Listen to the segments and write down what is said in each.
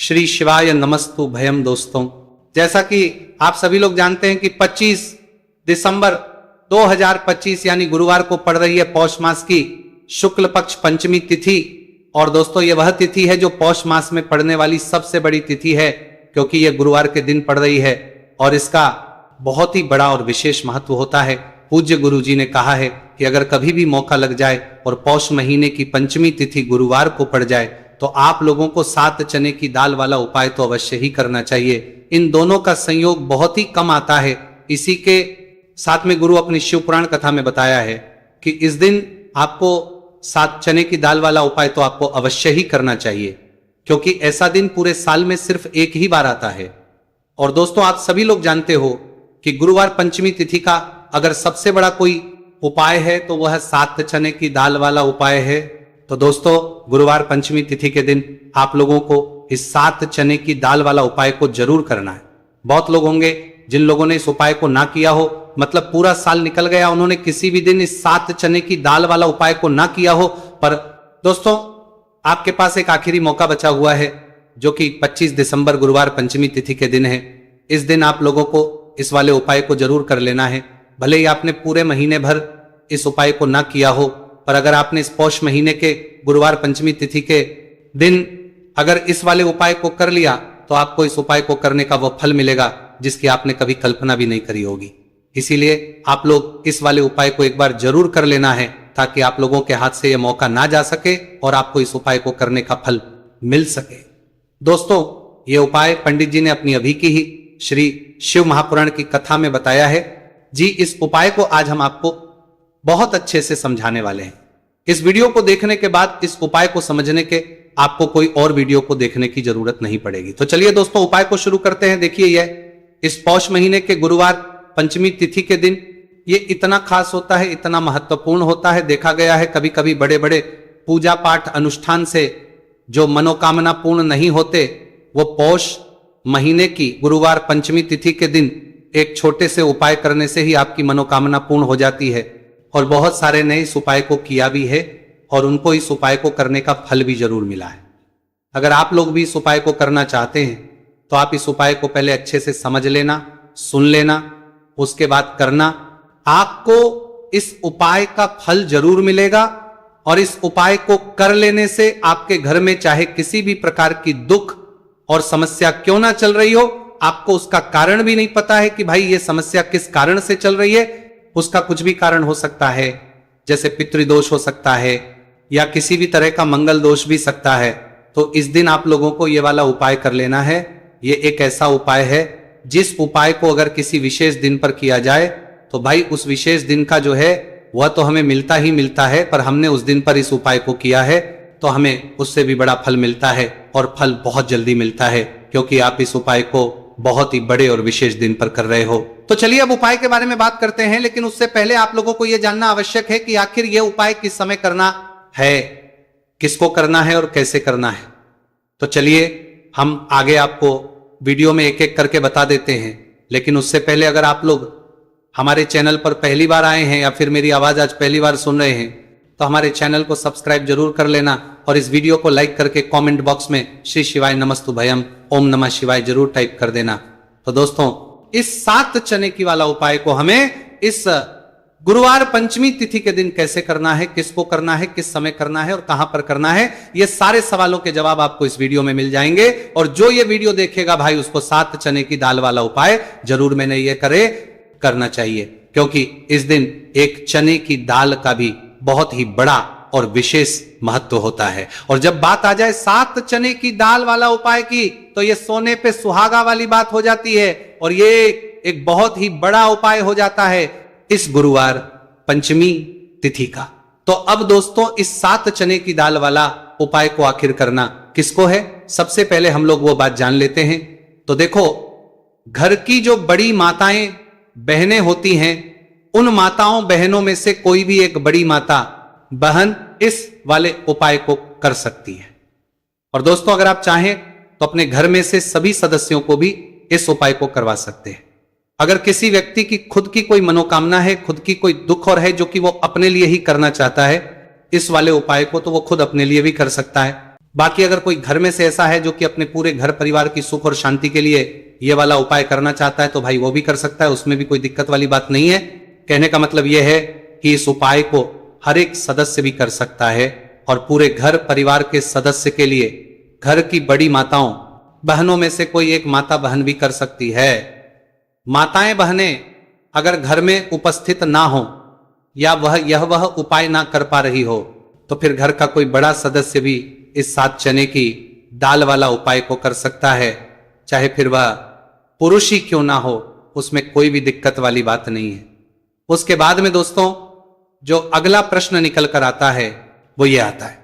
श्री शिवाय नमस्तु भयम। दोस्तों, जैसा कि आप सभी लोग जानते हैं कि 25 दिसंबर 2025 यानी गुरुवार को पड़ रही है पौष मास की शुक्ल पक्ष पंचमी तिथि। और दोस्तों, यह वह तिथि है जो पौष मास में पड़ने वाली सबसे बड़ी तिथि है, क्योंकि यह गुरुवार के दिन पड़ रही है और इसका बहुत ही बड़ा और विशेष महत्व होता है। पूज्य गुरु जी ने कहा है कि अगर कभी भी मौका लग जाए और पौष महीने की पंचमी तिथि गुरुवार को पड़ जाए तो आप लोगों को 7 चने की दाल वाला उपाय तो अवश्य ही करना चाहिए। इन दोनों का संयोग बहुत ही कम आता है। इसी के साथ में गुरु अपनी शिव पुराण कथा में बताया है कि इस दिन आपको 7 चने की दाल वाला उपाय तो आपको अवश्य ही करना चाहिए, क्योंकि ऐसा दिन पूरे साल में सिर्फ एक ही बार आता है। और दोस्तों, आप सभी लोग जानते हो कि गुरुवार पंचमी तिथि का अगर सबसे बड़ा कोई उपाय है तो वह 7 चने की दाल वाला उपाय है। तो दोस्तों, गुरुवार पंचमी तिथि के दिन आप लोगों को इस 7 चने की दाल वाला उपाय को जरूर करना है। बहुत लोग होंगे जिन लोगों ने इस उपाय को ना किया हो, मतलब पूरा साल निकल गया, उन्होंने किसी भी दिन इस 7 चने की दाल वाला उपाय को ना किया हो। पर दोस्तों, आपके पास एक आखिरी मौका बचा हुआ है, जो कि 25 दिसंबर गुरुवार पंचमी तिथि के दिन है। इस दिन आप लोगों को इस वाले उपाय को जरूर कर लेना है। भले ही आपने पूरे महीने भर इस उपाय को ना किया हो, पर अगर आपने इस पौष महीने के गुरुवार पंचमी तिथि के दिन अगर इस वाले उपाय को कर लिया तो आपको इस उपाय को करने का वह फल मिलेगा जिसकी आपने कभी कल्पना भी नहीं करी होगी। इसीलिए आप लोग इस वाले उपाय को एक बार जरूर कर लेना है, ताकि आप लोगों के हाथ से यह मौका ना जा सके और आपको इस उपाय को करने का फल मिल सके। दोस्तों, यह उपाय पंडित जी ने अपनी अभी की ही श्री शिव महापुराण की कथा में बताया है जी। इस उपाय को आज हम आपको बहुत अच्छे से समझाने वाले हैं। इस वीडियो को देखने के बाद इस उपाय को समझने के आपको कोई और वीडियो को देखने की जरूरत नहीं पड़ेगी। तो चलिए दोस्तों, उपाय को शुरू करते हैं। देखिए, यह इस पौष महीने के गुरुवार पंचमी तिथि के दिन ये इतना खास होता है, इतना महत्वपूर्ण होता है। देखा गया है कभी कभी बड़े बड़े पूजा पाठ अनुष्ठान से जो मनोकामना पूर्ण नहीं होते, वो पौष महीने की गुरुवार पंचमी तिथि के दिन एक छोटे से उपाय करने से ही आपकी मनोकामना पूर्ण हो जाती है। और बहुत सारे ने इस उपाय को किया भी है और उनको इस उपाय को करने का फल भी जरूर मिला है। अगर आप लोग भी इस उपाय को करना चाहते हैं तो आप इस उपाय को पहले अच्छे से समझ लेना, सुन लेना, उसके बाद करना। आपको इस उपाय का फल जरूर मिलेगा और इस उपाय को कर लेने से आपके घर में चाहे किसी भी प्रकार की दुख और समस्या क्यों ना चल रही हो, आपको उसका कारण भी नहीं पता है कि भाई ये समस्या किस कारण से चल रही है। उसका कुछ भी कारण हो सकता है, जैसे पितृदोष हो सकता है या किसी भी तरह का मंगल दोष भी सकता है। तो इस दिन आप लोगों को ये वाला उपाय कर लेना है। ये एक ऐसा उपाय है जिस उपाय को अगर किसी विशेष दिन पर किया जाए तो भाई उस विशेष दिन का जो है वह तो हमें मिलता ही मिलता है, पर हमने उस दिन पर इस उपाय को किया है तो हमें उससे भी बड़ा फल मिलता है और फल बहुत जल्दी मिलता है, क्योंकि आप इस उपाय को बहुत ही बड़े और विशेष दिन पर कर रहे हो। तो चलिए अब उपाय के बारे में बात करते हैं, लेकिन उससे पहले आप लोगों को यह जानना आवश्यक है कि आखिर यह उपाय किस समय करना है, किसको करना है और कैसे करना है। तो चलिए हम आगे आपको वीडियो में एक एक करके बता देते हैं। लेकिन उससे पहले अगर आप लोग हमारे चैनल पर पहली बार आए हैं या फिर मेरी आवाज आज पहली बार सुन रहे हैं तो हमारे चैनल को सब्सक्राइब जरूर कर लेना और इस वीडियो को लाइक करके कमेंट बॉक्स में श्री शिवाय नमस्तु भयम ओम नमः शिवाय जरूर टाइप कर देना। तो दोस्तों, इस 7 चने की वाला उपाय को हमें इस गुरुवार पंचमी तिथि के दिन कैसे करना है, किसको करना है, किस समय करना है और कहां पर करना है, ये सारे सवालों के जवाब आपको इस वीडियो में मिल जाएंगे। और जो ये वीडियो देखेगा भाई उसको 7 चने की दाल वाला उपाय जरूर मैंने ये करना चाहिए, क्योंकि इस दिन एक चने की दाल का भी बहुत ही बड़ा और विशेष महत्व होता है। और जब बात आ जाए 7 चने की दाल वाला उपाय की तो ये सोने पे सुहागा वाली बात हो जाती है और ये एक बहुत ही बड़ा उपाय हो जाता है इस गुरुवार पंचमी तिथि का। तो अब दोस्तों, इस 7 चने की दाल वाला उपाय को आखिर करना किसको है, सबसे पहले हम लोग वो बात जान लेते हैं। तो देखो, घर की जो बड़ी माताएं बहनें होती हैं, उन माताओं बहनों में से कोई भी एक बड़ी माता बहन इस वाले उपाय को कर सकती है। और दोस्तों, अगर आप चाहें तो अपने घर में से सभी सदस्यों को भी इस उपाय को करवा सकते हैं। अगर किसी व्यक्ति की खुद की कोई मनोकामना है, खुद की कोई दुख और है जो कि वो अपने लिए ही करना चाहता है इस वाले उपाय को, तो वो खुद अपने लिए भी कर सकता है। बाकी अगर कोई घर में से ऐसा है जो कि अपने पूरे घर परिवार की सुख और शांति के लिए ये वाला उपाय करना चाहता है तो भाई वो भी कर सकता है, उसमें भी कोई दिक्कत वाली बात नहीं है। कहने का मतलब यह है कि इस उपाय को हर एक सदस्य भी कर सकता है और पूरे घर परिवार के सदस्य के लिए घर की बड़ी माताओं बहनों में से कोई एक माता बहन भी कर सकती है। माताएं बहनें अगर घर में उपस्थित ना हो या वह उपाय ना कर पा रही हो तो फिर घर का कोई बड़ा सदस्य भी इस 7 चने की दाल वाला उपाय को कर सकता है, चाहे फिर वह पुरुष ही क्यों ना हो, उसमें कोई भी दिक्कत वाली बात नहीं है। उसके बाद में दोस्तों जो अगला प्रश्न निकल कर आता है वो ये आता है,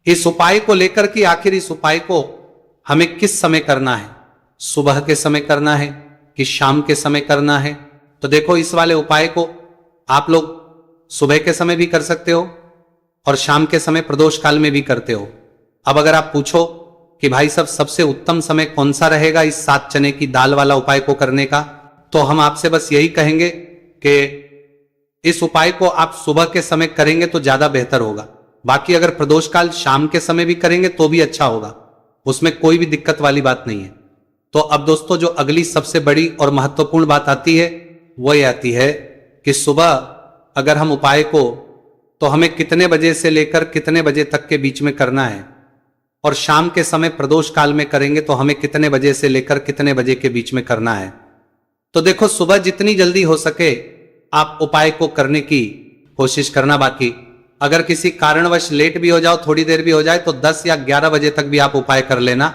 इस उपाय को लेकर कि आखिर इस उपाय को हमें किस समय करना है, सुबह के समय करना है कि शाम के समय करना है। तो देखो इस वाले उपाय को आप लोग सुबह के समय भी कर सकते हो और शाम के समय प्रदोष काल में भी करते हो। अब अगर आप पूछो कि भाई साहब सबसे उत्तम समय कौन सा रहेगा इस 7 चने की दाल वाला उपाय को करने का, तो हम आपसे बस यही कहेंगे कि इस उपाय को आप सुबह के समय करेंगे तो ज्यादा बेहतर होगा। बाकी अगर प्रदोष काल शाम के समय भी करेंगे तो भी अच्छा होगा, उसमें कोई भी दिक्कत वाली बात नहीं है। तो अब दोस्तों जो अगली सबसे बड़ी और महत्वपूर्ण बात आती है वो ये आती है कि सुबह अगर हम उपाय को तो हमें कितने बजे से लेकर कितने बजे तक के बीच में करना है और शाम के समय प्रदोष काल में करेंगे तो हमें कितने बजे से लेकर कितने बजे के बीच में करना है। तो देखो सुबह जितनी जल्दी हो सके आप उपाय को करने की कोशिश करना। बाकी अगर किसी कारणवश लेट भी हो जाओ, थोड़ी देर भी हो जाए तो 10 या 11 बजे तक भी आप उपाय कर लेना,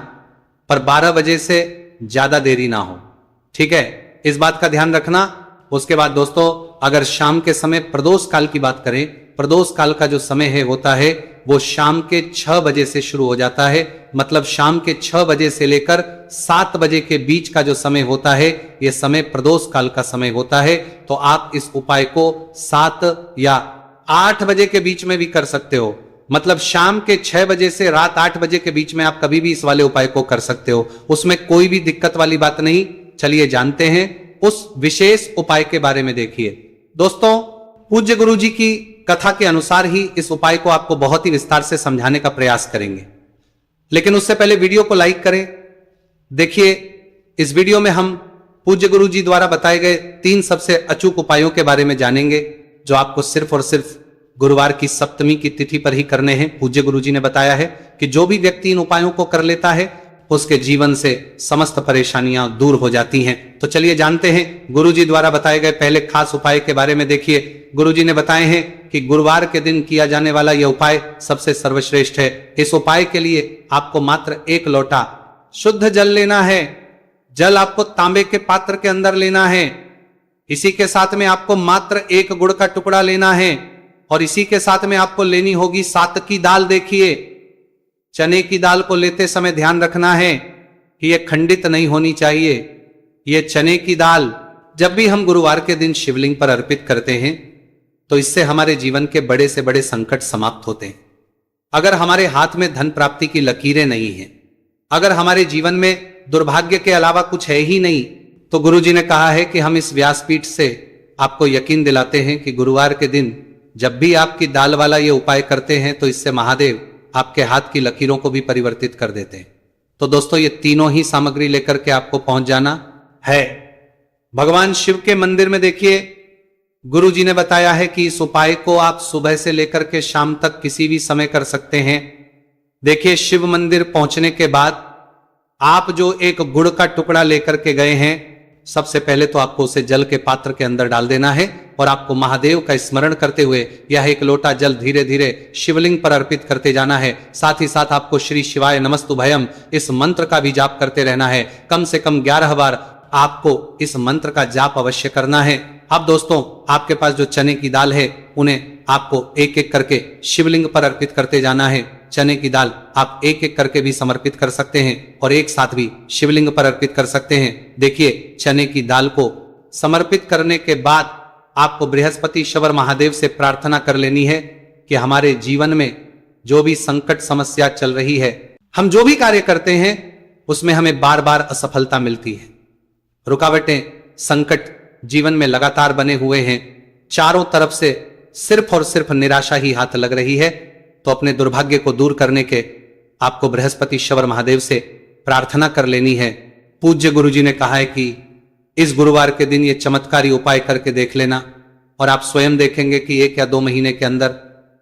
पर 12 बजे से ज्यादा देरी ना हो, ठीक है, इस बात का ध्यान रखना। उसके बाद दोस्तों अगर शाम के समय प्रदोष काल की बात करें, प्रदोष काल का जो समय है होता है वो शाम के 6 बजे से शुरू हो जाता है, मतलब शाम के 6 बजे से लेकर 7 बजे के बीच का जो समय होता है यह समय प्रदोष काल का समय होता है। तो आप इस उपाय को 7 या 8 बजे के बीच में भी कर सकते हो, मतलब शाम के 6 बजे से रात 8 बजे के बीच में आप कभी भी इस वाले उपाय को कर सकते हो, उसमें कोई भी दिक्कत वाली बात नहीं। चलिए जानते हैं उस विशेष उपाय के बारे में। देखिए दोस्तों पूज्य गुरु जी की कथा के अनुसार ही इस उपाय को आपको बहुत ही विस्तार से समझाने का प्रयास करेंगे, लेकिन उससे पहले वीडियो को लाइक करें। देखिए इस वीडियो में हम पूज्य गुरु जी द्वारा बताए गए 3 सबसे अचूक उपायों के बारे में जानेंगे जो आपको सिर्फ और सिर्फ गुरुवार की सप्तमी की तिथि पर ही करने हैं। पूज्य गुरु जी ने बताया है कि जो भी व्यक्ति इन उपायों को कर लेता है उसके जीवन से समस्त परेशानियां दूर हो जाती हैं। तो चलिए जानते हैं गुरुजी द्वारा बताए गए पहले खास उपाय के बारे में। देखिए गुरुजी ने बताए हैं कि गुरुवार के दिन किया जाने वाला यह उपाय सबसे सर्वश्रेष्ठ है। इस उपाय के लिए आपको मात्र 1 लोटा शुद्ध जल लेना है। जल आपको तांबे के पात्र के अंदर लेना है। इसी के साथ में आपको मात्र 1 गुड़ का टुकड़ा लेना है और इसी के साथ में आपको लेनी होगी 7 की दाल। देखिए चने की दाल को लेते समय ध्यान रखना है कि यह खंडित नहीं होनी चाहिए। यह चने की दाल जब भी हम गुरुवार के दिन शिवलिंग पर अर्पित करते हैं तो इससे हमारे जीवन के बड़े से बड़े संकट समाप्त होते हैं। अगर हमारे हाथ में धन प्राप्ति की लकीरें नहीं हैं, अगर हमारे जीवन में दुर्भाग्य के अलावा कुछ है ही नहीं, तो गुरुजी ने कहा है कि हम इस व्यासपीठ से आपको यकीन दिलाते हैं कि गुरुवार के दिन जब भी आपकी दाल वाला ये उपाय करते हैं तो इससे महादेव आपके हाथ की लकीरों को भी परिवर्तित कर देते हैं। तो दोस्तों ये तीनों ही सामग्री लेकर के आपको पहुंच जाना है भगवान शिव के मंदिर में। देखिए गुरुजी ने बताया है कि इस उपाय को आप सुबह से लेकर के शाम तक किसी भी समय कर सकते हैं। देखिए शिव मंदिर पहुंचने के बाद आप जो 1 गुड़ का टुकड़ा लेकर के गए हैं, सबसे पहले तो आपको उसे जल के पात्र के अंदर डाल देना है और आपको महादेव का स्मरण करते हुए यह 1 लोटा जल धीरे धीरे शिवलिंग पर अर्पित करते जाना है। साथ ही साथ आपको श्री शिवाय नमस्तुभयम इस मंत्र का भी जाप करते रहना है। कम से कम 11 बार आपको इस मंत्र का जाप अवश्य करना है। अब दोस्तों आपके पास जो चने की दाल है उन्हें आपको एक एक करके शिवलिंग पर अर्पित करते जाना है। चने की दाल आप एक एक करके भी समर्पित कर सकते हैं और एक साथ भी शिवलिंग पर अर्पित कर सकते हैं। देखिए चने की दाल को समर्पित करने के बाद आपको बृहस्पतिश्वर महादेव से प्रार्थना कर लेनी है कि हमारे जीवन में जो भी संकट समस्या चल रही है, हम जो भी कार्य करते हैं उसमें हमें बार बार असफलता मिलती है, रुकावटें संकट जीवन में लगातार बने हुए हैं, चारों तरफ से सिर्फ और सिर्फ निराशा ही हाथ लग रही है। तो अपने दुर्भाग्य को दूर करने के आपको बृहस्पतिश्वर महादेव से प्रार्थना कर लेनी है। पूज्य गुरुजी ने कहा है कि इस गुरुवार के दिन ये चमत्कारी उपाय करके देख लेना और आप स्वयं देखेंगे कि 1 या 2 महीने के अंदर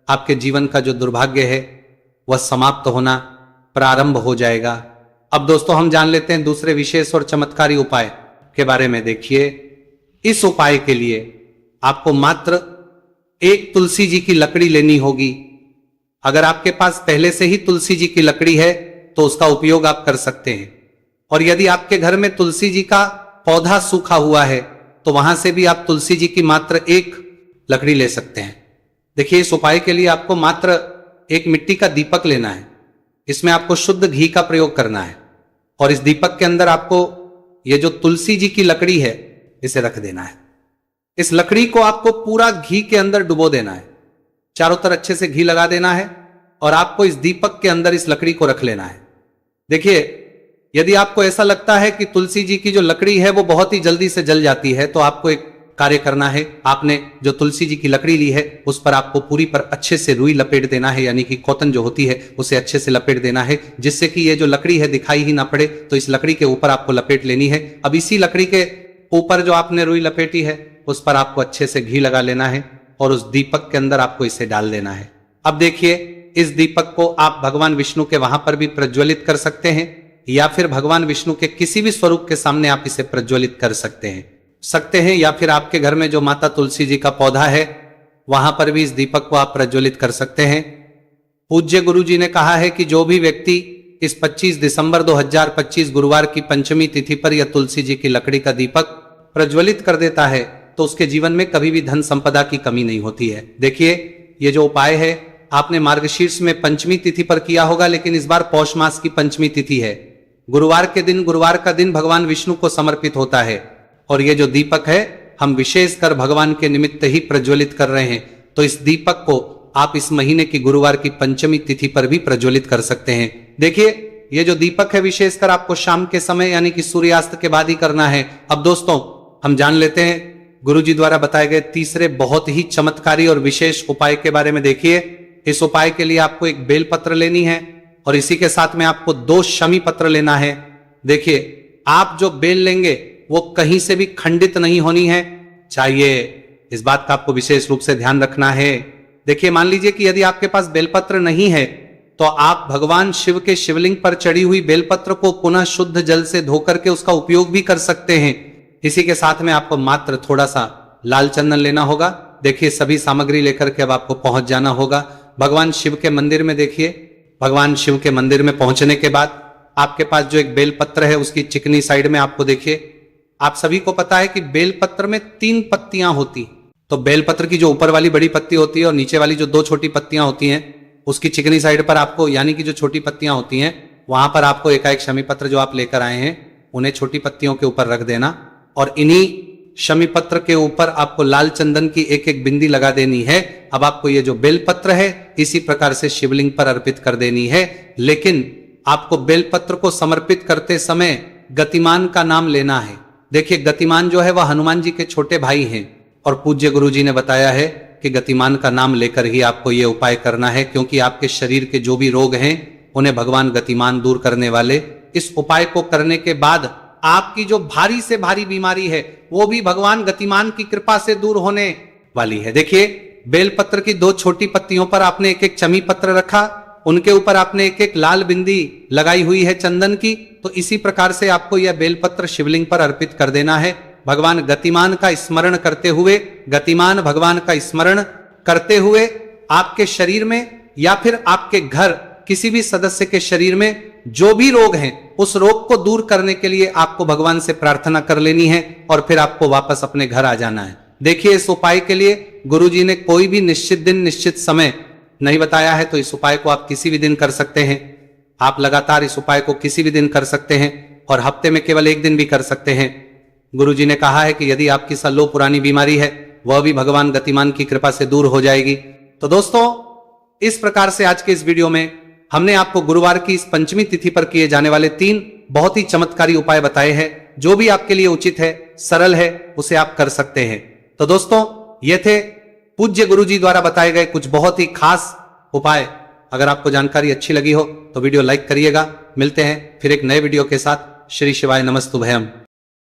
आपके जीवन का जो दुर्भाग्य है वह समाप्त होना प्रारंभ हो जाएगा। अब दोस्तों हम जान लेते हैं दूसरे विशेष और चमत्कारी उपाय के बारे में। देखिए, इस उपाय के लिए आपको मात्र एक तुलसी जी की लकड़ी लेनी होगी। अगर आपके पास पहले से ही तुलसी जी की लकड़ी है तो उसका उपयोग आप कर सकते हैं, और यदि आपके घर में तुलसी जी का पौधा सूखा हुआ है तो वहां से भी आप तुलसी जी की मात्र एक लकड़ी ले सकते हैं। देखिए, इस उपाय के लिए आपको मात्र एक मिट्टी का दीपक लेना है। इसमें आपको शुद्ध घी का प्रयोग करना है और इस दीपक के अंदर आपको ये जो तुलसी जी की लकड़ी है इसे रख देना है। इस लकड़ी को आपको पूरा घी के अंदर डुबो देना है, चारों तरफ अच्छे से घी लगा देना है और आपको इस दीपक के अंदर इस लकड़ी को रख लेना है। देखिए, यदि आपको ऐसा लगता है कि तुलसी जी की जो लकड़ी है वो बहुत ही जल्दी से जल जाती है तो आपको एक कार्य करना है। आपने जो तुलसी जी की लकड़ी ली है उस पर आपको पूरी पर अच्छे से रुई लपेट देना है, यानी कि कॉटन जो होती है उसे अच्छे से लपेट देना है, जिससे कि ये जो लकड़ी है दिखाई ही ना पड़े। तो इस लकड़ी के ऊपर आपको लपेट लेनी है। अब इसी लकड़ी के ऊपर जो आपने रुई लपेटी है उस पर आपको अच्छे से घी लगा लेना है और उस दीपक के अंदर आपको इसे डाल देना है। अब देखिए, इस दीपक को आप भगवान विष्णु के वहां पर भी प्रज्वलित कर सकते हैं या फिर भगवान विष्णु के किसी भी स्वरूप के सामने आप इसे प्रज्वलित कर सकते हैं या फिर आपके घर में जो माता तुलसी जी का पौधा है वहां पर भी इस दीपक को आप प्रज्वलित कर सकते हैं। पूज्य गुरु जी ने कहा है कि जो भी व्यक्ति इस 25 दिसंबर 2025 गुरुवार की पंचमी तिथि पर यह तुलसी जी की लकड़ी का दीपक प्रज्वलित कर देता है तो उसके जीवन में कभी भी धन संपदा की कमी नहीं होती है। देखिए, ये जो उपाय है आपने मार्गशीर्ष में पंचमी तिथि पर किया होगा, लेकिन इस बार पौष मास की पंचमी तिथि है। गुरुवार का दिन भगवान विष्णु को समर्पित होता है और ये जो दीपक है हम विशेषकर भगवान के निमित्त ही प्रज्वलित कर रहे हैं। तो इस दीपक को आप इस महीने की गुरुवार की पंचमी तिथि पर भी प्रज्वलित कर सकते हैं। देखिए, ये जो दीपक है विशेषकर आपको शाम के समय यानी कि सूर्यास्त के बाद ही करना है। अब दोस्तों हम जान लेते हैं गुरु जी द्वारा बताए गए तीसरे बहुत ही चमत्कारी और विशेष उपाय के बारे में। देखिए, इस उपाय के लिए आपको एक बेलपत्र लेनी है और इसी के साथ में आपको 2 शमी पत्र लेना है। देखिए, आप जो बेल लेंगे वो कहीं से भी खंडित नहीं होनी है चाहिए, इस बात का आपको विशेष रूप से ध्यान रखना है। देखिए, मान लीजिए कि यदि आपके पास बेलपत्र नहीं है तो आप भगवान शिव के शिवलिंग पर चढ़ी हुई बेलपत्र को पुनः शुद्ध जल से धोकर के उसका उपयोग भी कर सकते हैं। इसी के साथ में आपको मात्र थोड़ा सा लाल चंदन लेना होगा। देखिए, सभी सामग्री लेकर के अब आपको पहुंच जाना होगा भगवान शिव के मंदिर में। देखिए, भगवान शिव के मंदिर में पहुंचने के बाद आपके पास जो एक बेलपत्र है उसकी चिकनी साइड में आपको देखिए, आप सभी को पता है कि बेलपत्र में 3 पत्तियां होती। तो बेलपत्र की जो ऊपर वाली बड़ी पत्ती होती है और नीचे वाली जो 2 छोटी पत्तियां होती हैं उसकी चिकनी साइड पर आपको, यानी कि जो छोटी पत्तियां होती हैं वहां पर आपको एकाएक शमी पत्र जो आप लेकर आए हैं उन्हें छोटी पत्तियों के ऊपर रख देना और इन्हीं शमी पत्र के ऊपर आपको लाल चंदन की एक एक बिंदी लगा देनी है। अब आपको ये जो बेलपत्र है इसी प्रकार से शिवलिंग पर अर्पित कर देनी है, लेकिन आपको बेलपत्र को समर्पित करते समय गतिमान का नाम लेना है। देखिए, गतिमान जो है वह हनुमान जी के छोटे भाई हैं और पूज्य गुरु जी ने बताया है कि गतिमान का नाम लेकर ही आपको यह उपाय करना है, क्योंकि आपके शरीर के जो भी रोग हैं उन्हें भगवान गतिमान दूर करने वाले। इस उपाय को करने के बाद आपकी जो भारी से भारी बीमारी है वो भी भगवान गतिमान की कृपा से दूर होने वाली है। देखिए, बेलपत्र की 2 छोटी पत्तियों पर आपने एक एक चमी पत्र रखा, उनके ऊपर आपने एक एक लाल बिंदी लगाई हुई है चंदन की। तो इसी प्रकार से आपको यह बेलपत्र शिवलिंग पर अर्पित कर देना है। भगवान गतिमान का स्मरण करते हुए, गतिमान भगवान का स्मरण करते हुए आपके शरीर में या फिर आपके घर किसी भी सदस्य के शरीर में जो भी रोग हैं उस रोग को दूर करने के लिए आपको भगवान से प्रार्थना कर लेनी है और फिर आपको वापस अपने घर आ जाना है। देखिए, इस उपाय के लिए गुरुजी ने कोई भी निश्चित दिन निश्चित समय नहीं बताया है, तो इस उपाय को आप किसी भी दिन कर सकते हैं। आप लगातार इस उपाय को किसी भी दिन कर सकते हैं और हफ्ते में केवल 1 दिन भी कर सकते हैं। गुरुजी ने कहा है कि यदि आपकी सल्लो पुरानी बीमारी है वह भी भगवान गतिमान की कृपा से दूर हो जाएगी। तो दोस्तों, इस प्रकार से आज के इस वीडियो में हमने आपको गुरुवार की इस पंचमी तिथि पर किए जाने वाले 3 बहुत ही चमत्कारी उपाय बताए हैं। जो भी आपके लिए उचित है, सरल है, उसे आप कर सकते हैं। तो दोस्तों, ये थे पूज्य गुरुजी द्वारा बताए गए कुछ बहुत ही खास उपाय अगर आपको जानकारी अच्छी लगी हो तो वीडियो लाइक करिएगा। मिलते हैं फिर एक नए वीडियो के साथ। श्री शिवाय नमस्तु भयम।